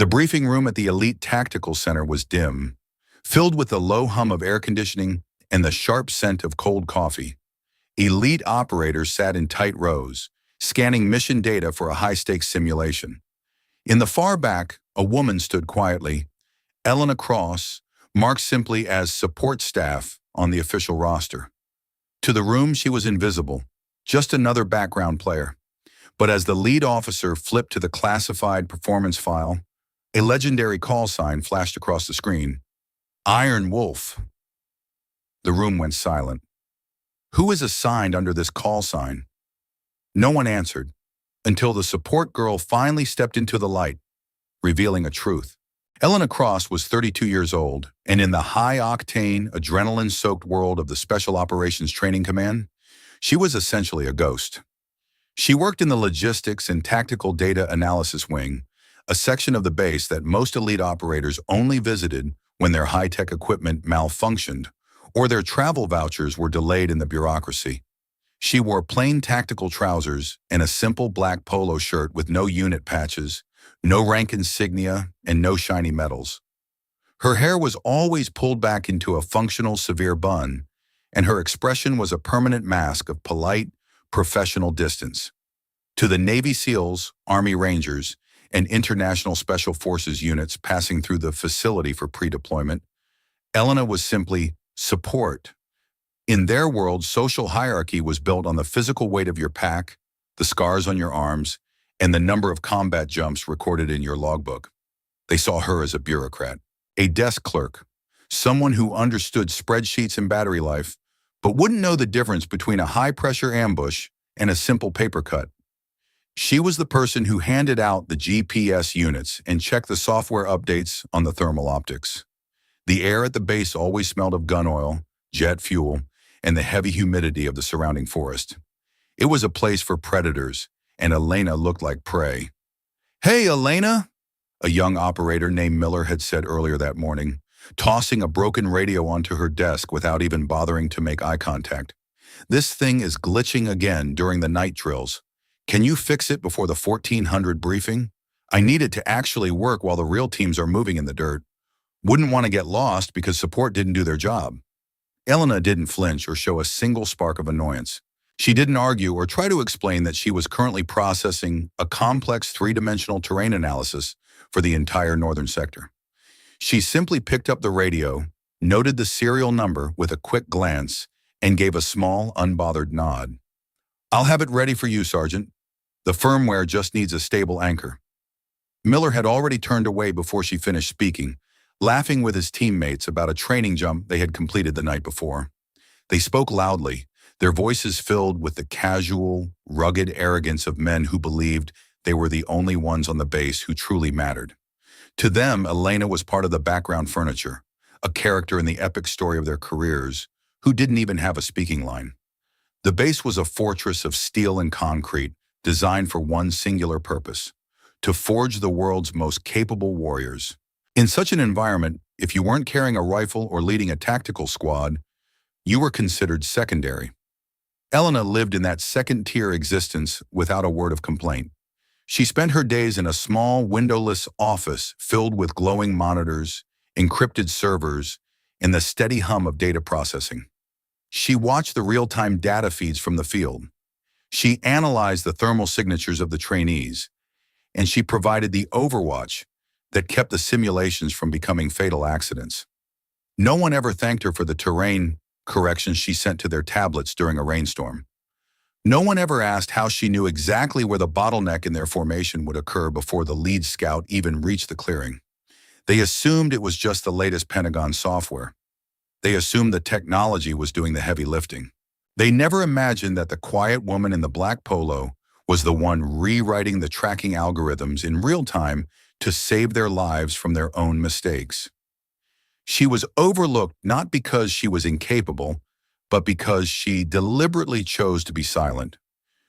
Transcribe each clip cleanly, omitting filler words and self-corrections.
The briefing room at the Elite Tactical Center was dim, filled with the low hum of air conditioning and the sharp scent of cold coffee. Elite operators sat in tight rows, scanning mission data for a high-stakes simulation. In the far back, a woman stood quietly, Elena Cross, marked simply as support staff on the official roster. To the room, she was invisible, just another background player. But as the lead officer flipped to the classified performance file, a legendary call sign flashed across the screen. Iron Wolf. The room went silent. Who is assigned under this call sign? No one answered, until the support girl finally stepped into the light, revealing a truth. Elena Cross was 32 years old, and in the high-octane, adrenaline-soaked world of the Special Operations Training Command, she was essentially a ghost. She worked in the Logistics and Tactical Data Analysis Wing, a section of the base that most elite operators only visited when their high-tech equipment malfunctioned or their travel vouchers were delayed in the bureaucracy. She wore plain tactical trousers and a simple black polo shirt with no unit patches, no rank insignia, and no shiny medals. Her hair was always pulled back into a functional, severe bun, and her expression was a permanent mask of polite, professional distance. To the Navy SEALs, Army Rangers, and International Special Forces units passing through the facility for pre-deployment, Elena was simply support. In their world, social hierarchy was built on the physical weight of your pack, the scars on your arms, and the number of combat jumps recorded in your logbook. They saw her as a bureaucrat, a desk clerk, someone who understood spreadsheets and battery life, but wouldn't know the difference between a high-pressure ambush and a simple paper cut. She was the person who handed out the GPS units and checked the software updates on the thermal optics. The air at the base always smelled of gun oil, jet fuel, and the heavy humidity of the surrounding forest. It was a place for predators, and Elena looked like prey. "Hey, Elena," a young operator named Miller had said earlier that morning, tossing a broken radio onto her desk without even bothering to make eye contact. "This thing is glitching again during the night drills. Can you fix it before the 1400 briefing? I need it to actually work while the real teams are moving in the dirt. Wouldn't want to get lost because support didn't do their job." Elena didn't flinch or show a single spark of annoyance. She didn't argue or try to explain that she was currently processing a complex three-dimensional terrain analysis for the entire northern sector. She simply picked up the radio, noted the serial number with a quick glance, and gave a small, unbothered nod. "I'll have it ready for you, Sergeant. The firmware just needs a stable anchor." Miller had already turned away before she finished speaking, laughing with his teammates about a training jump they had completed the night before. They spoke loudly, their voices filled with the casual, rugged arrogance of men who believed they were the only ones on the base who truly mattered. To them, Elena was part of the background furniture, a character in the epic story of their careers, who didn't even have a speaking line. The base was a fortress of steel and concrete, designed for one singular purpose: to forge the world's most capable warriors. In such an environment, if you weren't carrying a rifle or leading a tactical squad, you were considered secondary. Elena lived in that second-tier existence without a word of complaint. She spent her days in a small, windowless office filled with glowing monitors, encrypted servers, and the steady hum of data processing. She watched the real-time data feeds from the field. She analyzed the thermal signatures of the trainees, and she provided the overwatch that kept the simulations from becoming fatal accidents. No one ever thanked her for the terrain corrections she sent to their tablets during a rainstorm. No one ever asked how she knew exactly where the bottleneck in their formation would occur before the lead scout even reached the clearing. They assumed it was just the latest Pentagon software. They assumed the technology was doing the heavy lifting. They never imagined that the quiet woman in the black polo was the one rewriting the tracking algorithms in real time to save their lives from their own mistakes. She was overlooked not because she was incapable, but because she deliberately chose to be silent.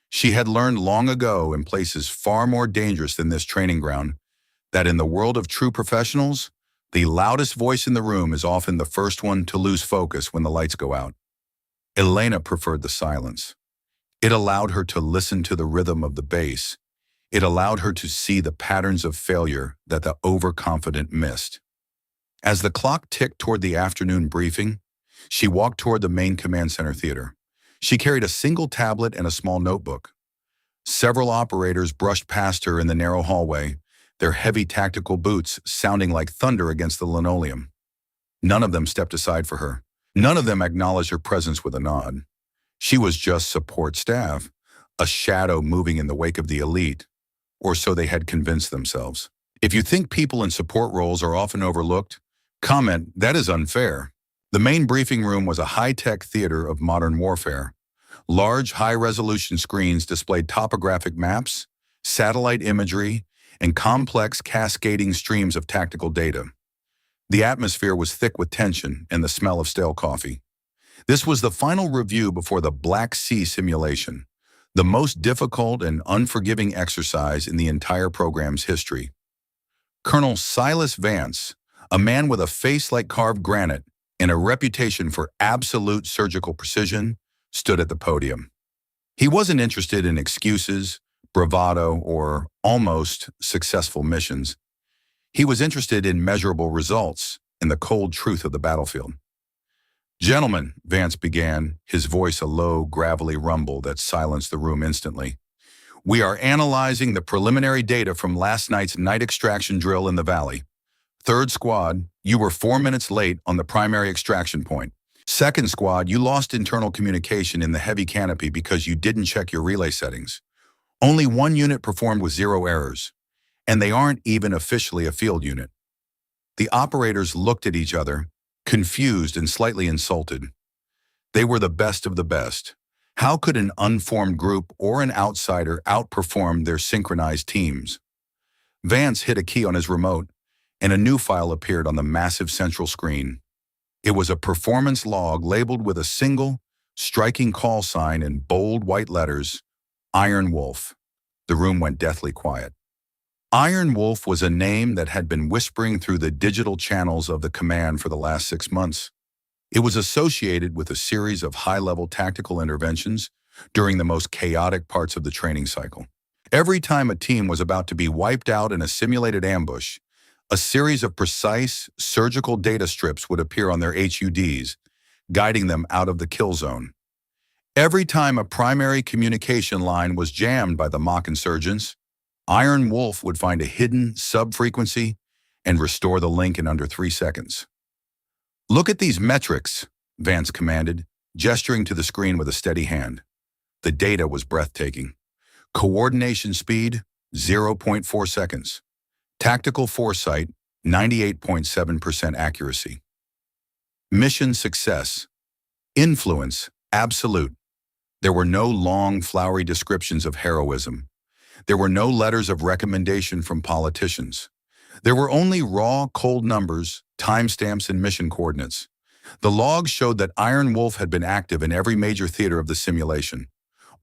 She had learned long ago in places far more dangerous than this training ground that in the world of true professionals, the loudest voice in the room is often the first one to lose focus when the lights go out. Elena preferred the silence. It allowed her to listen to the rhythm of the bass, It allowed her to see the patterns of failure that the overconfident missed. As the clock ticked toward the afternoon briefing, she walked toward the main command center theater. She carried a single tablet and a small notebook. Several operators brushed past her in the narrow hallway, their heavy tactical boots sounding like thunder against the linoleum. None of them stepped aside for her. None of them acknowledged her presence with a nod. She was just support staff, a shadow moving in the wake of the elite, or so they had convinced themselves. If you think people in support roles are often overlooked, comment, that is unfair. The main briefing room was a high-tech theater of modern warfare. Large, high-resolution screens displayed topographic maps, satellite imagery, and complex cascading streams of tactical data. The atmosphere was thick with tension and the smell of stale coffee. This was the final review before the Black Sea simulation, the most difficult and unforgiving exercise in the entire program's history. Colonel Silas Vance, a man with a face like carved granite and a reputation for absolute surgical precision, stood at the podium. He wasn't interested in excuses, bravado, or almost successful missions. He was interested in measurable results and the cold truth of the battlefield. "Gentlemen," Vance began, his voice a low, gravelly rumble that silenced the room instantly. "We are analyzing the preliminary data from last night's night extraction drill in the valley. Third squad, you were 4 minutes late on the primary extraction point. Second squad, you lost internal communication in the heavy canopy because you didn't check your relay settings. Only one unit performed with 0 errors, and they aren't even officially a field unit." The operators looked at each other, confused and slightly insulted. They were the best of the best. How could an unformed group or an outsider outperform their synchronized teams? Vance hit a key on his remote, and a new file appeared on the massive central screen. It was a performance log labeled with a single, striking call sign in bold white letters, Iron Wolf. The room went deathly quiet. Iron Wolf was a name that had been whispering through the digital channels of the command for the last 6 months. It was associated with a series of high-level tactical interventions during the most chaotic parts of the training cycle. Every time a team was about to be wiped out in a simulated ambush, a series of precise, surgical data strips would appear on their HUDs, guiding them out of the kill zone. Every time a primary communication line was jammed by the mock insurgents, Iron Wolf would find a hidden sub-frequency and restore the link in under 3 seconds. "Look at these metrics," Vance commanded, gesturing to the screen with a steady hand. The data was breathtaking. Coordination speed, 0.4 seconds. Tactical foresight, 98.7% accuracy. Mission success. Influence, absolute. There were no long, flowery descriptions of heroism. There were no letters of recommendation from politicians. There were only raw, cold numbers, timestamps, and mission coordinates. The logs showed that Iron Wolf had been active in every major theater of the simulation,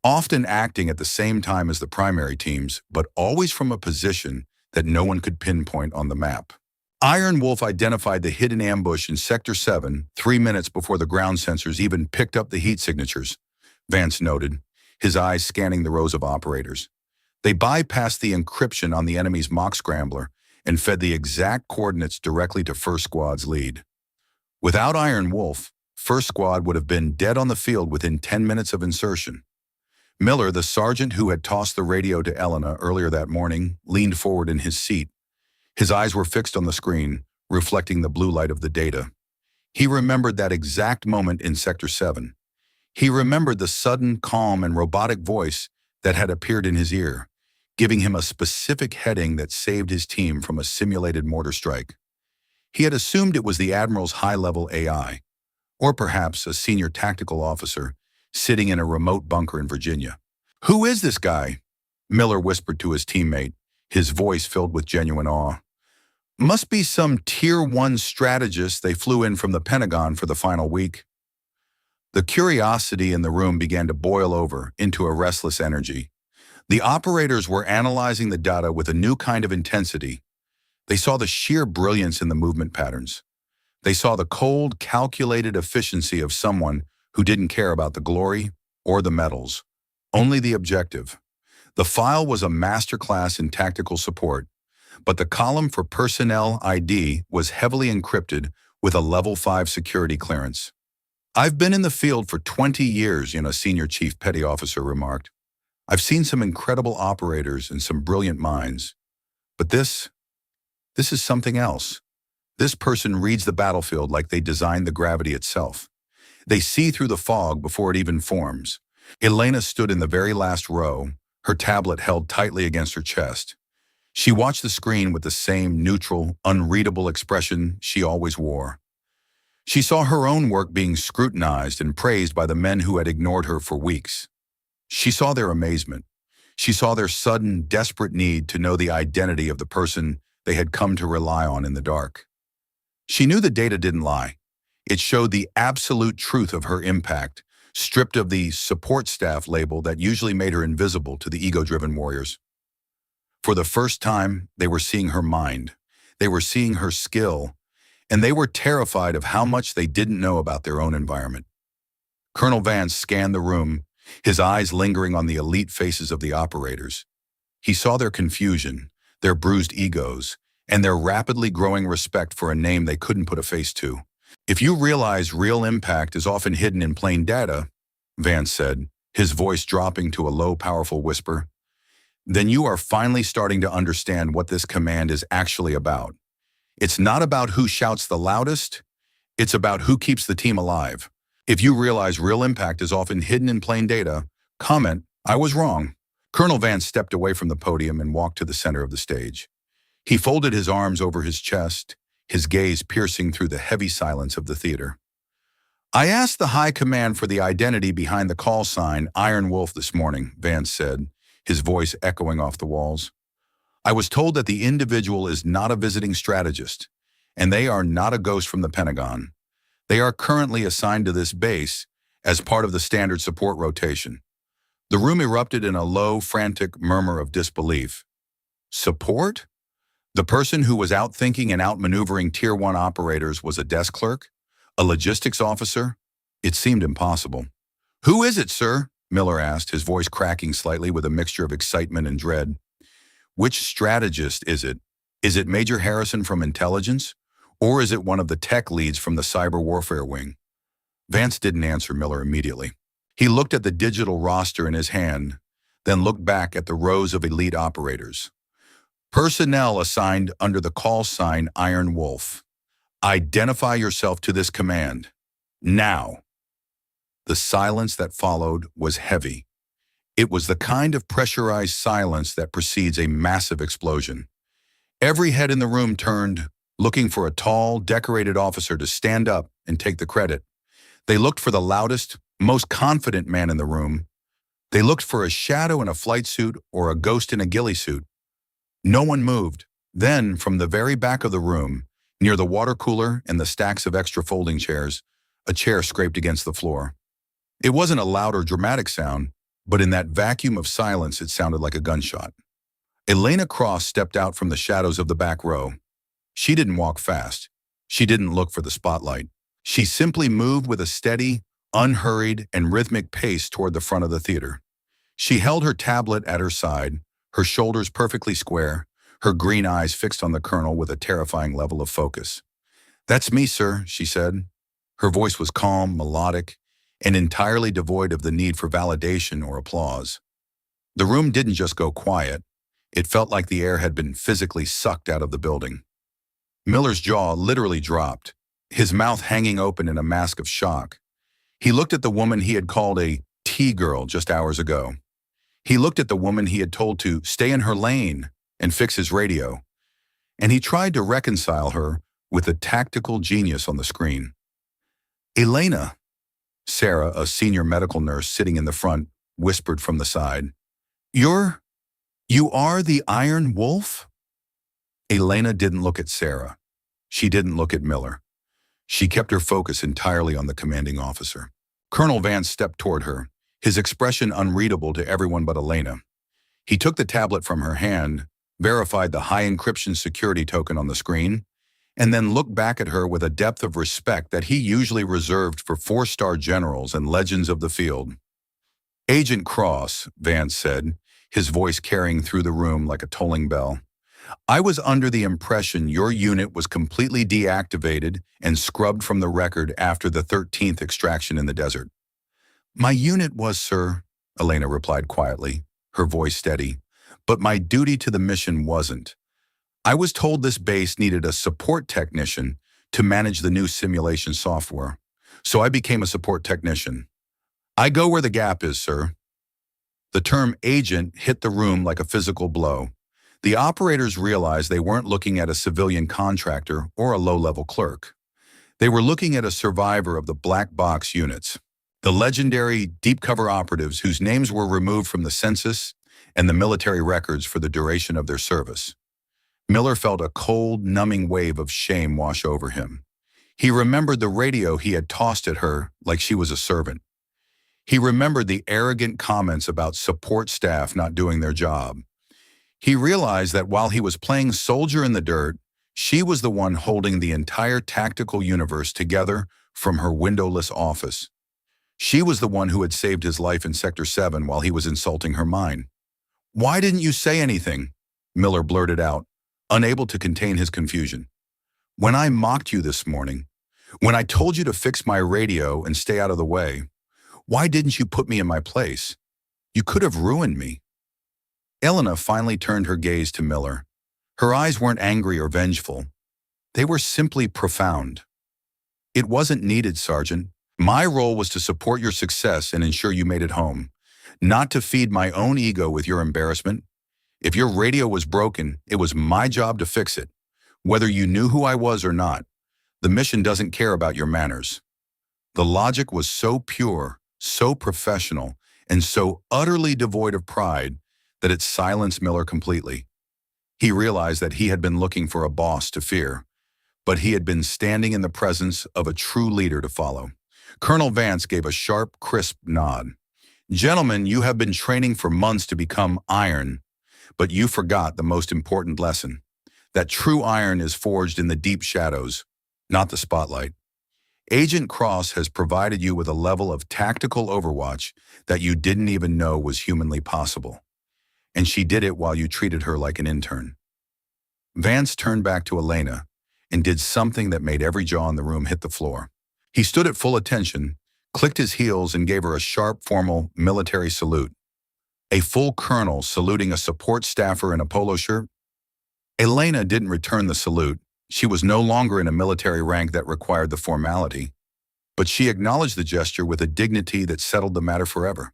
often acting at the same time as the primary teams, but always from a position that no one could pinpoint on the map. Iron Wolf identified the hidden ambush in Sector 7 3 minutes before the ground sensors even picked up the heat signatures, Vance noted, his eyes scanning the rows of operators. They bypassed the encryption on the enemy's mock scrambler and fed the exact coordinates directly to First Squad's lead. Without Iron Wolf, First Squad would have been dead on the field within 10 minutes of insertion. Miller, the sergeant who had tossed the radio to Elena earlier that morning, leaned forward in his seat. His eyes were fixed on the screen, reflecting the blue light of the data. He remembered that exact moment in Sector 7. He remembered the sudden, calm, and robotic voice that had appeared in his ear, giving him a specific heading that saved his team from a simulated mortar strike. He had assumed it was the Admiral's high-level AI, or perhaps a senior tactical officer sitting in a remote bunker in Virginia. "Who is this guy?" Miller whispered to his teammate, his voice filled with genuine awe. "Must be some Tier 1 strategist they flew in from the Pentagon for the final week." The curiosity in the room began to boil over into a restless energy. The operators were analyzing the data with a new kind of intensity. They saw the sheer brilliance in the movement patterns. They saw the cold, calculated efficiency of someone who didn't care about the glory or the medals, only the objective. The file was a masterclass in tactical support, but the column for personnel ID was heavily encrypted with a level 5 security clearance. "I've been in the field for 20 years, senior chief petty officer remarked. "I've seen some incredible operators and some brilliant minds. But this is something else. This person reads the battlefield like they designed the gravity itself. They see through the fog before it even forms." Elena stood in the very last row, her tablet held tightly against her chest. She watched the screen with the same neutral, unreadable expression she always wore. She saw her own work being scrutinized and praised by the men who had ignored her for weeks. She saw their amazement. She saw their sudden, desperate need to know the identity of the person they had come to rely on in the dark. She knew the data didn't lie. It showed the absolute truth of her impact, stripped of the support staff label that usually made her invisible to the ego-driven warriors. For the first time, they were seeing her mind. They were seeing her skill, and they were terrified of how much they didn't know about their own environment. Colonel Vance scanned the room, his eyes lingering on the elite faces of the operators. He saw their confusion, their bruised egos, and their rapidly growing respect for a name they couldn't put a face to. "If you realize real impact is often hidden in plain data," Vance said, his voice dropping to a low, powerful whisper, "then you are finally starting to understand what this command is actually about. It's not about who shouts the loudest, it's about who keeps the team alive. If you realize real impact is often hidden in plain data, comment, 'I was wrong.'" Colonel Vance stepped away from the podium and walked to the center of the stage. He folded his arms over his chest, his gaze piercing through the heavy silence of the theater. "I asked the High Command for the identity behind the call sign Iron Wolf this morning," Vance said, his voice echoing off the walls. "I was told that the individual is not a visiting strategist, and they are not a ghost from the Pentagon. They are currently assigned to this base as part of the standard support rotation." The room erupted in a low, frantic murmur of disbelief. Support? The person who was outthinking and outmaneuvering Tier 1 operators was a desk clerk? A logistics officer? It seemed impossible. "Who is it, sir?" Miller asked, his voice cracking slightly with a mixture of excitement and dread. "Which strategist is it? Is it Major Harrison from Intelligence? Or is it one of the tech leads from the Cyber Warfare Wing?" Vance didn't answer Miller immediately. He looked at the digital roster in his hand, then looked back at the rows of elite operators. "Personnel assigned under the call sign Iron Wolf. Identify yourself to this command. Now." The silence that followed was heavy. It was the kind of pressurized silence that precedes a massive explosion. Every head in the room turned, looking for a tall, decorated officer to stand up and take the credit. They looked for the loudest, most confident man in the room. They looked for a shadow in a flight suit or a ghost in a ghillie suit. No one moved. Then, from the very back of the room, near the water cooler and the stacks of extra folding chairs, a chair scraped against the floor. It wasn't a loud or dramatic sound, but in that vacuum of silence it sounded like a gunshot. Elena Cross stepped out from the shadows of the back row. She didn't walk fast. She didn't look for the spotlight. She simply moved with a steady, unhurried, and rhythmic pace toward the front of the theater. She held her tablet at her side, her shoulders perfectly square, her green eyes fixed on the colonel with a terrifying level of focus. "That's me, sir," she said. Her voice was calm, melodic, and entirely devoid of the need for validation or applause. The room didn't just go quiet. It felt like the air had been physically sucked out of the building. Miller's jaw literally dropped, his mouth hanging open in a mask of shock. He looked at the woman he had called a T-girl just hours ago. He looked at the woman he had told to stay in her lane and fix his radio. And he tried to reconcile her with the tactical genius on the screen. "Elena," Sarah, a senior medical nurse sitting in the front, whispered from the side. You are the Iron Wolf?" Elena didn't look at Sarah. She didn't look at Miller. She kept her focus entirely on the commanding officer. Colonel Vance stepped toward her, his expression unreadable to everyone but Elena. He took the tablet from her hand, verified the high encryption security token on the screen, and then looked back at her with a depth of respect that he usually reserved for 4-star generals and legends of the field. "Agent Cross," Vance said, his voice carrying through the room like a tolling bell. "I was under the impression your unit was completely deactivated and scrubbed from the record after the 13th extraction in the desert." "My unit was, sir," Elena replied quietly, her voice steady. "But my duty to the mission wasn't. I was told this base needed a support technician to manage the new simulation software. So I became a support technician. I go where the gap is, sir." The term agent hit the room like a physical blow. The operators realized they weren't looking at a civilian contractor or a low-level clerk. They were looking at a survivor of the black box units, the legendary deep cover operatives whose names were removed from the census and the military records for the duration of their service. Miller felt a cold, numbing wave of shame wash over him. He remembered the radio he had tossed at her like she was a servant. He remembered the arrogant comments about support staff not doing their job. He realized that while he was playing soldier in the dirt, she was the one holding the entire tactical universe together from her windowless office. She was the one who had saved his life in Sector 7 while he was insulting her mind. "Why didn't you say anything?" Miller blurted out, unable to contain his confusion. "When I mocked you this morning, when I told you to fix my radio and stay out of the way, why didn't you put me in my place? You could have ruined me." Elena finally turned her gaze to Miller. Her eyes weren't angry or vengeful. They were simply profound. "It wasn't needed, Sergeant. My role was to support your success and ensure you made it home, not to feed my own ego with your embarrassment. If your radio was broken, it was my job to fix it, whether you knew who I was or not. The mission doesn't care about your manners." The logic was so pure, so professional, and so utterly devoid of pride that it silenced Miller completely. He realized that he had been looking for a boss to fear, but he had been standing in the presence of a true leader to follow. Colonel Vance gave a sharp, crisp nod. "Gentlemen, you have been training for months to become iron, but you forgot the most important lesson. That true iron is forged in the deep shadows, not the spotlight. Agent Cross has provided you with a level of tactical overwatch that you didn't even know was humanly possible. And she did it while you treated her like an intern." Vance turned back to Elena and did something that made every jaw in the room hit the floor. He stood at full attention, clicked his heels, and gave her a sharp, formal military salute. A full colonel saluting a support staffer in a polo shirt? Elena didn't return the salute. She was no longer in a military rank that required the formality, but she acknowledged the gesture with a dignity that settled the matter forever.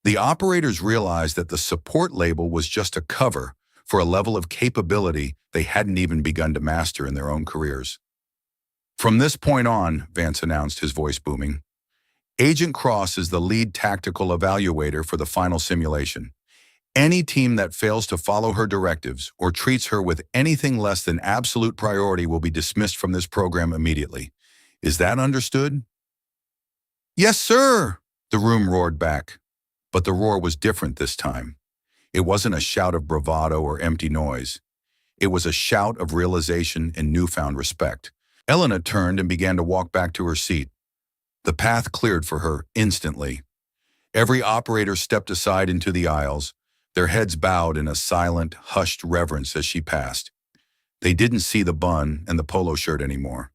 The operators realized that the support label was just a cover for a level of capability they hadn't even begun to master in their own careers. "From this point on," Vance announced, his voice booming, "Agent Cross is the lead tactical evaluator for the final simulation. Any team that fails to follow her directives or treats her with anything less than absolute priority will be dismissed from this program immediately. Is that understood?" "Yes, sir," the room roared back. But the roar was different this time. It wasn't a shout of bravado or empty noise. It was a shout of realization and newfound respect. Elena turned and began to walk back to her seat. The path cleared for her instantly. Every operator stepped aside into the aisles, their heads bowed in a silent, hushed reverence as she passed. They didn't see the bun and the polo shirt anymore.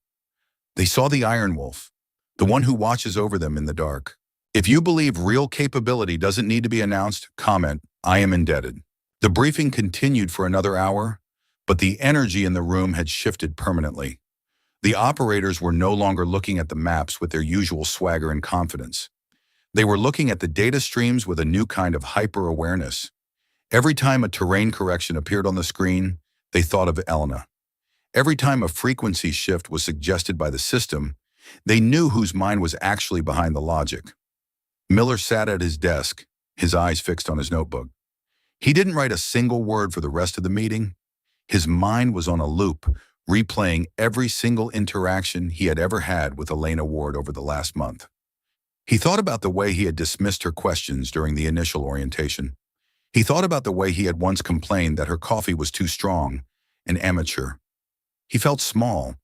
They saw the Iron Wolf, the one who watches over them in the dark. If you believe real capability doesn't need to be announced, comment, "I am indebted." The briefing continued for another hour, but the energy in the room had shifted permanently. The operators were no longer looking at the maps with their usual swagger and confidence. They were looking at the data streams with a new kind of hyper-awareness. Every time a terrain correction appeared on the screen, they thought of Elena. Every time a frequency shift was suggested by the system, they knew whose mind was actually behind the logic. Miller sat at his desk, his eyes fixed on his notebook. He didn't write a single word for the rest of the meeting. His mind was on a loop, replaying every single interaction he had ever had with Elena Ward over the last month. He thought about the way he had dismissed her questions during the initial orientation. He thought about the way he had once complained that her coffee was too strong and amateur. He felt small,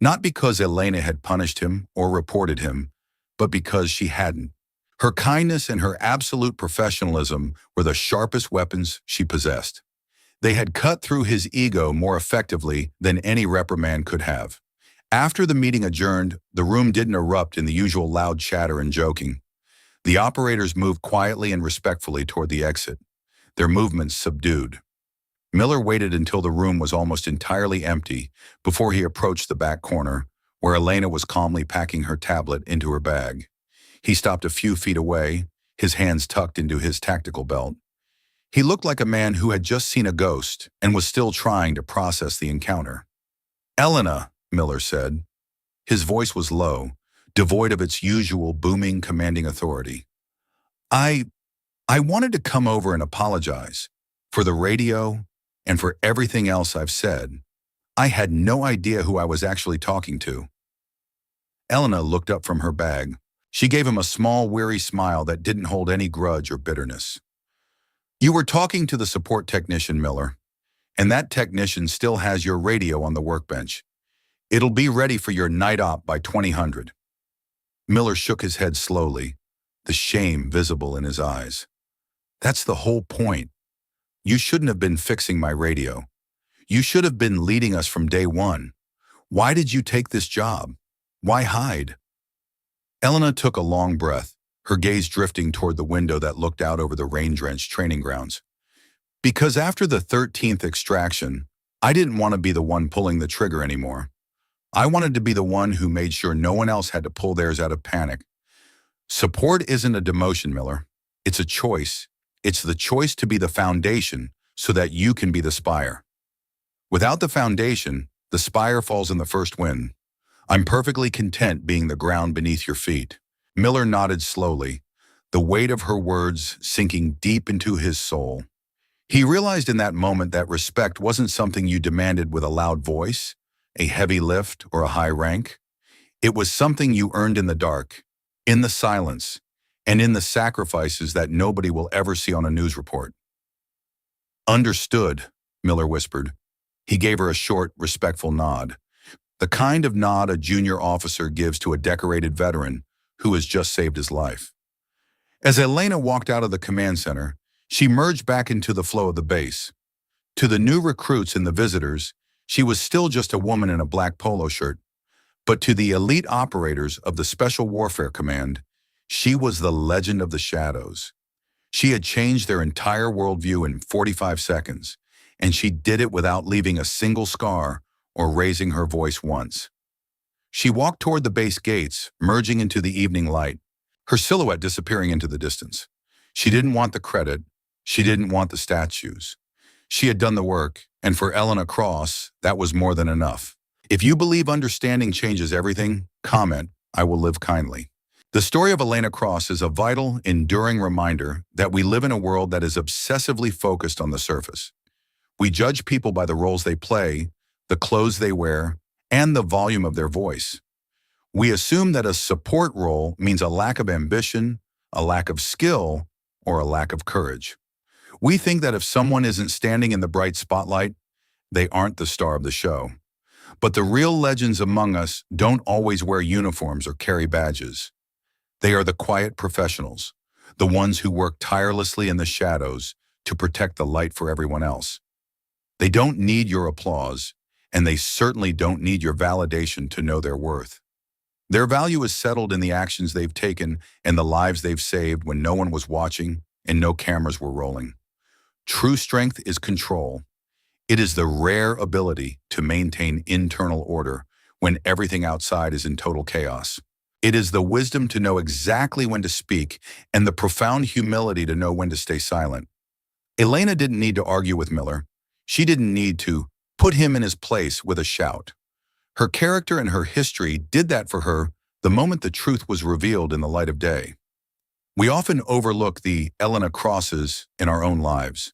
not because Elena had punished him or reported him, but because she hadn't. Her kindness and her absolute professionalism were the sharpest weapons she possessed. They had cut through his ego more effectively than any reprimand could have. After the meeting adjourned, the room didn't erupt in the usual loud chatter and joking. The operators moved quietly and respectfully toward the exit, their movements subdued. Miller waited until the room was almost entirely empty before he approached the back corner, where Elena was calmly packing her tablet into her bag. He stopped a few feet away, his hands tucked into his tactical belt. He looked like a man who had just seen a ghost and was still trying to process the encounter. "Elena," Miller said. His voice was low, devoid of its usual booming, commanding authority. I wanted to come over and apologize for the radio and for everything else I've said. I had no idea who I was actually talking to." Elena looked up from her bag. She gave him a small, weary smile that didn't hold any grudge or bitterness. "You were talking to the support technician, Miller, and that technician still has your radio on the workbench. It'll be ready for your night op by 2000. Miller shook his head slowly, the shame visible in his eyes. "That's the whole point. You shouldn't have been fixing my radio. You should have been leading us from day one. Why did you take this job? Why hide?" Elena took a long breath, her gaze drifting toward the window that looked out over the rain-drenched training grounds. "Because after the 13th extraction, I didn't want to be the one pulling the trigger anymore. I wanted to be the one who made sure no one else had to pull theirs out of panic. Support isn't a demotion, Miller. It's a choice. It's the choice to be the foundation so that you can be the spire. Without the foundation, the spire falls in the first wind. I'm perfectly content being the ground beneath your feet." Miller nodded slowly, the weight of her words sinking deep into his soul. He realized in that moment that respect wasn't something you demanded with a loud voice, a heavy lift, or a high rank. It was something you earned in the dark, in the silence, and in the sacrifices that nobody will ever see on a news report. "Understood," Miller whispered. He gave her a short, respectful nod, the kind of nod a junior officer gives to a decorated veteran who has just saved his life. As Elena walked out of the command center, she merged back into the flow of the base. To the new recruits and the visitors, she was still just a woman in a black polo shirt. But to the elite operators of the Special Warfare Command, she was the legend of the shadows. She had changed their entire worldview in 45 seconds, and she did it without leaving a single scar or raising her voice once. She walked toward the base gates, merging into the evening light, her silhouette disappearing into the distance. She didn't want the credit. She didn't want the statues. She had done the work, and for Elena Cross, that was more than enough. If you believe understanding changes everything, comment, "I will live kindly." The story of Elena Cross is a vital, enduring reminder that we live in a world that is obsessively focused on the surface. We judge people by the roles they play, the clothes they wear, and the volume of their voice. We assume that a support role means a lack of ambition, a lack of skill, or a lack of courage. We think that if someone isn't standing in the bright spotlight, they aren't the star of the show. But the real legends among us don't always wear uniforms or carry badges. They are the quiet professionals, the ones who work tirelessly in the shadows to protect the light for everyone else. They don't need your applause, and they certainly don't need your validation to know their worth. Their value is settled in the actions they've taken and the lives they've saved when no one was watching and no cameras were rolling. True strength is control. It is the rare ability to maintain internal order when everything outside is in total chaos. It is the wisdom to know exactly when to speak and the profound humility to know when to stay silent. Elena didn't need to argue with Miller. She didn't need to put him in his place with a shout. Her character and her history did that for her the moment the truth was revealed in the light of day. We often overlook the Elena Crosses in our own lives.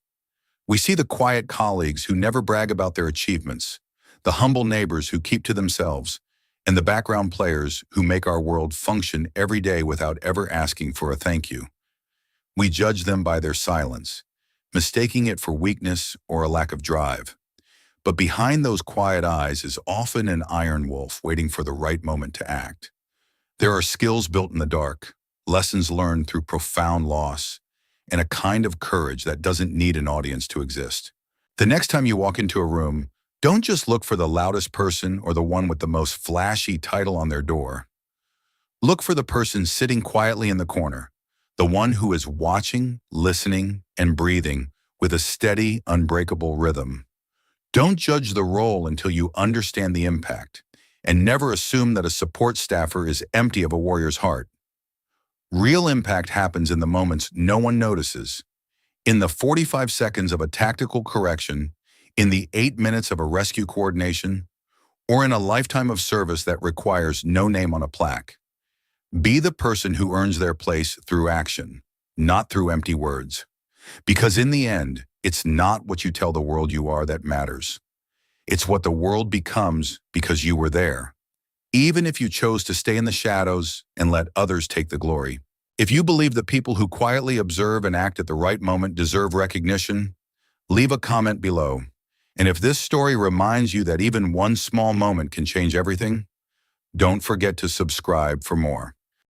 We see the quiet colleagues who never brag about their achievements, the humble neighbors who keep to themselves, and the background players who make our world function every day without ever asking for a thank you. We judge them by their silence, mistaking it for weakness or a lack of drive. But behind those quiet eyes is often an iron wolf waiting for the right moment to act. There are skills built in the dark, lessons learned through profound loss, and a kind of courage that doesn't need an audience to exist. The next time you walk into a room, don't just look for the loudest person or the one with the most flashy title on their door. Look for the person sitting quietly in the corner, the one who is watching, listening, and breathing with a steady, unbreakable rhythm. Don't judge the role until you understand the impact, and never assume that a support staffer is empty of a warrior's heart. Real impact happens in the moments no one notices, in the 45 seconds of a tactical correction, in the 8 minutes of a rescue coordination, or in a lifetime of service that requires no name on a plaque. Be the person who earns their place through action, not through empty words. Because in the end, it's not what you tell the world you are that matters. It's what the world becomes because you were there, even if you chose to stay in the shadows and let others take the glory. If you believe that people who quietly observe and act at the right moment deserve recognition, leave a comment below. And if this story reminds you that even one small moment can change everything, don't forget to subscribe for more.